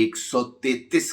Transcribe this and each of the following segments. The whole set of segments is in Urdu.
133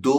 2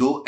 2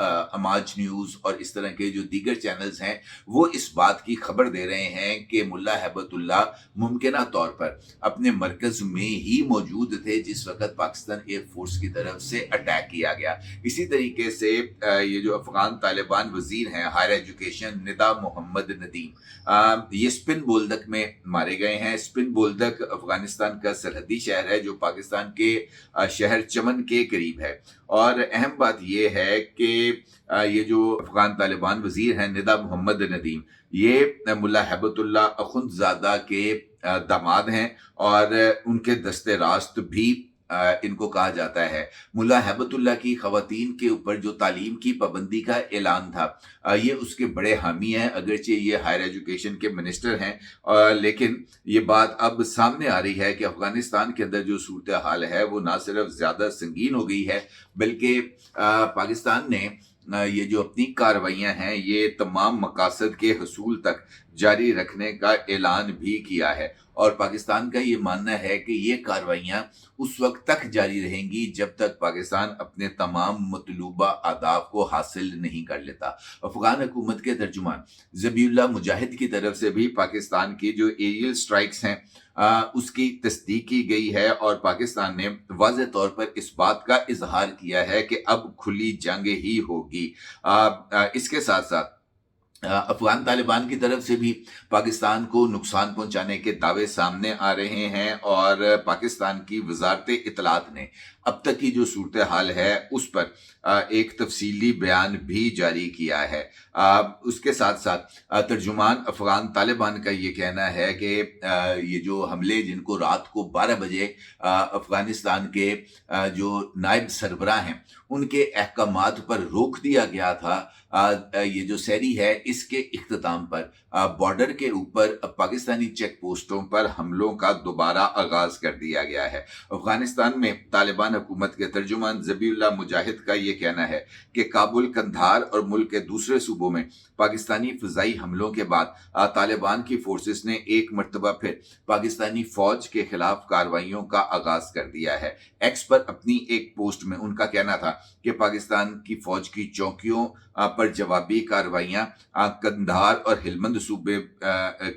اماج نیوز اور اس طرح کے جو دیگر چینلز ہیں وہ اس بات کی خبر دے رہے ہیں کہ ملا ہیبت اللہ ممکنہ طور پر اپنے مرکز میں ہی موجود تھے جس وقت پاکستان ایئر فورس کی طرف سے اٹیک کیا گیا۔ اسی طریقے سے یہ جو افغان طالبان وزیر ہیں ہائر ایجوکیشن ندا محمد ندیم، یہ اسپن بولدک میں مارے گئے ہیں۔ اسپن بولدک افغانستان کا سرحدی شہر ہے جو پاکستان کے شہر چمن کے قریب ہے، اور اہم بات یہ ہے کہ یہ جو افغان طالبان وزیر ہیں ندا محمد ندیم، یہ ملا ہیبت اللہ اخندزادہ کے داماد ہیں اور ان کے دست راست بھی ان کو کہا جاتا ہے۔ ملا ہیبت اللہ کی خواتین کے اوپر جو تعلیم کی پابندی کا اعلان تھا، یہ اس کے بڑے حامی ہیں، اگرچہ یہ ہائر ایجوکیشن کے منسٹر ہیں، لیکن یہ بات اب سامنے آ رہی ہے کہ افغانستان کے اندر جو صورتحال ہے وہ نہ صرف زیادہ سنگین ہو گئی ہے بلکہ پاکستان نے یہ جو اپنی کارروائیاں ہیں یہ تمام مقاصد کے حصول تک جاری رکھنے کا اعلان بھی کیا ہے، اور پاکستان کا یہ ماننا ہے کہ یہ کارروائیاں اس وقت تک جاری رہیں گی جب تک پاکستان اپنے تمام مطلوبہ اہداف کو حاصل نہیں کر لیتا۔ افغان حکومت کے ترجمان ذبیح اللہ مجاہد کی طرف سے بھی پاکستان کی جو ایریل سٹرائکس ہیں اس کی تصدیق کی گئی ہے، اور پاکستان نے واضح طور پر اس بات کا اظہار کیا ہے کہ اب کھلی جنگ ہی ہوگی۔ اس کے ساتھ ساتھ افغان طالبان کی طرف سے بھی پاکستان کو نقصان پہنچانے کے دعوے سامنے آ رہے ہیں، اور پاکستان کی وزارت اطلاعات نے اب تک کی جو صورتحال ہے اس پر ایک تفصیلی بیان بھی جاری کیا ہے۔ اس کے ساتھ ساتھ ترجمان افغان طالبان کا یہ کہنا ہے کہ یہ جو حملے جن کو رات کو 12 بجے افغانستان کے جو نائب سربراہ ہیں ان کے احکامات پر روک دیا گیا تھا، یہ جو سیری ہے اس کے اختتام پر بارڈر کے اوپر پاکستانی چیک پوسٹوں پر حملوں کا دوبارہ آغاز کر دیا گیا ہے۔ افغانستان میں طالبان حکومت کے ترجمان ذبیح اللہ مجاہد کا یہ کہنا ہے کہ کابل، قندھار اور ملک کے دوسرے صوبوں میں پاکستانی فضائی حملوں کے بعد طالبان کی فورسز نے ایک مرتبہ پھر پاکستانی فوج کے خلاف کارروائیوں کا آغاز کر دیا ہے۔ ایکس پر اپنی ایک پوسٹ میں ان کا کہنا تھا کہ پاکستان کی فوج کی چوکیوں پر جوابی کارروائیاں قندھار اور ہلمند صوبے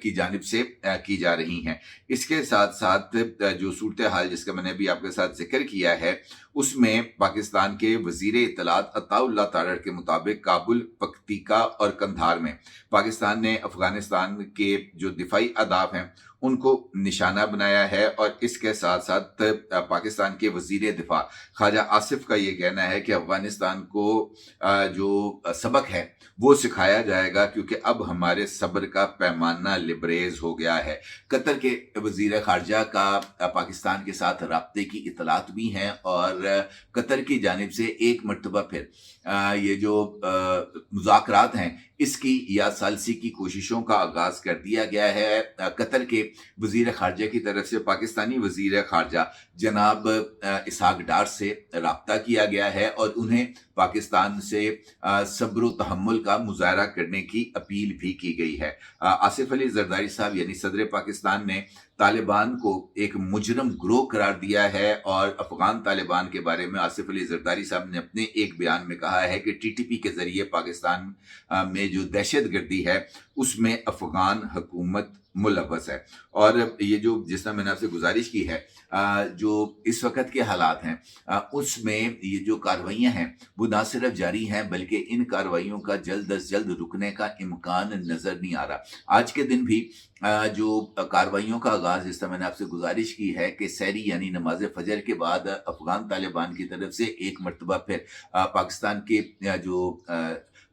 کی جانب سے کی جا رہی ہیں۔ اس کے ساتھ ساتھ جو صورتحال جس کا میں نے بھی آپ کے ساتھ ذکر کیا ہے اس میں پاکستان کے وزیر اطلاعات عطا اللہ تارڑ کے مطابق کابل، پکتیکا اور قندھار میں پاکستان نے افغانستان کے جو دفاعی اہداف ہیں ان کو نشانہ بنایا ہے، اور اس کے ساتھ ساتھ پاکستان کے وزیر دفاع خواجہ آصف کا یہ کہنا ہے کہ افغانستان کو جو سبق ہے وہ سکھایا جائے گا کیونکہ اب ہمارے صبر کا پیمانہ لبریز ہو گیا ہے۔ قطر کے وزیر خارجہ کا پاکستان کے ساتھ رابطے کی اطلاعات بھی ہیں، اور قطر کی جانب سے ایک مرتبہ پھر یہ جو مذاکرات ہیں اس کی یا ثالثی کی کوششوں کا آغاز کر دیا گیا ہے۔ قطر کے وزیر خارجہ کی طرف سے پاکستانی وزیر خارجہ جناب اسحاق ڈار سے رابطہ کیا گیا ہے اور انہیں پاکستان سے صبر و تحمل کا مظاہرہ کرنے کی اپیل بھی کی گئی ہے۔ آصف علی زرداری صاحب یعنی صدر پاکستان نے طالبان کو ایک مجرم گروہ قرار دیا ہے، اور افغان طالبان کے بارے میں آصف علی زرداری صاحب نے اپنے ایک بیان میں کہا ہے کہ ٹی ٹی پی کے ذریعے پاکستان میں جو دہشت گردی ہے اس میں افغان حکومت ملوث ہے۔ اور یہ جو جس طرح میں نے آپ سے گزارش کی ہے جو اس وقت کے حالات ہیں اس میں یہ جو کارروائیاں ہیں وہ نہ صرف جاری ہیں بلکہ ان کارروائیوں کا جلد از جلد رکنے کا امکان نظر نہیں آ رہا۔ آج کے دن بھی جو کارروائیوں کا آغاز جس طرح میں نے آپ سے گزارش کی ہے کہ سحری یعنی نماز فجر کے بعد افغان طالبان کی طرف سے ایک مرتبہ پھر پاکستان کے جو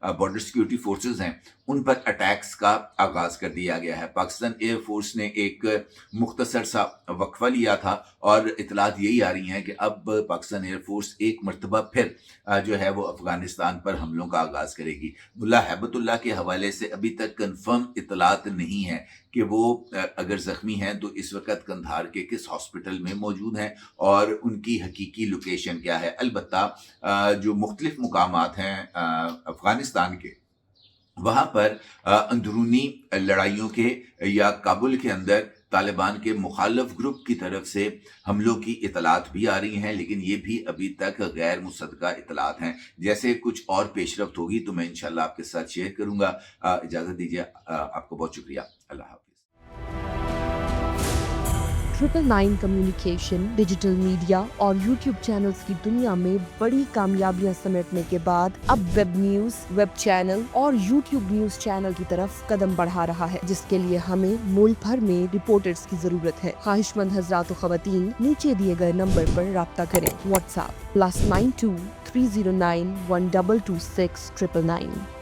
بارڈر سیکیورٹی فورسز ہیں ان پر اٹیکس کا آغاز کر دیا گیا ہے۔ پاکستان ایئر فورس نے ایک مختصر سا وقفہ لیا تھا اور اطلاعات یہی آ رہی ہیں کہ اب پاکستان ایئر فورس ایک مرتبہ پھر جو ہے وہ افغانستان پر حملوں کا آغاز کرے گی۔ ملا ہیبت اللہ کے حوالے سے ابھی تک کنفرم اطلاعات نہیں ہیں کہ وہ اگر زخمی ہیں تو اس وقت قندھار کے کس ہاسپٹل میں موجود ہیں اور ان کی حقیقی لوکیشن کیا ہے۔ البتہ جو مختلف مقامات ہیں افغانستان کے وہاں پر اندرونی لڑائیوں کے یا کابل کے اندر طالبان کے مخالف گروپ کی طرف سے حملوں کی اطلاعات بھی آ رہی ہیں، لیکن یہ بھی ابھی تک غیر مصدقہ اطلاعات ہیں۔ جیسے کچھ اور پیش رفت ہوگی تو میں انشاءاللہ آپ کے ساتھ شیئر کروں گا۔ اجازت دیجیے، آپ کو بہت شکریہ، اللہ حافظ۔ 999 کمیونیکیشن، ڈیجیٹل میڈیا اور یوٹیوب چینلز کی دنیا میں بڑی کامیابیاں سمیٹنے کے بعد اب ویب نیوز، ویب چینل اور یوٹیوب نیوز چینل کی طرف قدم بڑھا رہا ہے، جس کے لیے ہمیں ملک بھر میں رپورٹرز کی ضرورت ہے۔ خواہش مند حضرات و خواتین نیچے دیے گئے نمبر پر رابطہ کریں۔ What's app +92 309 1226 999۔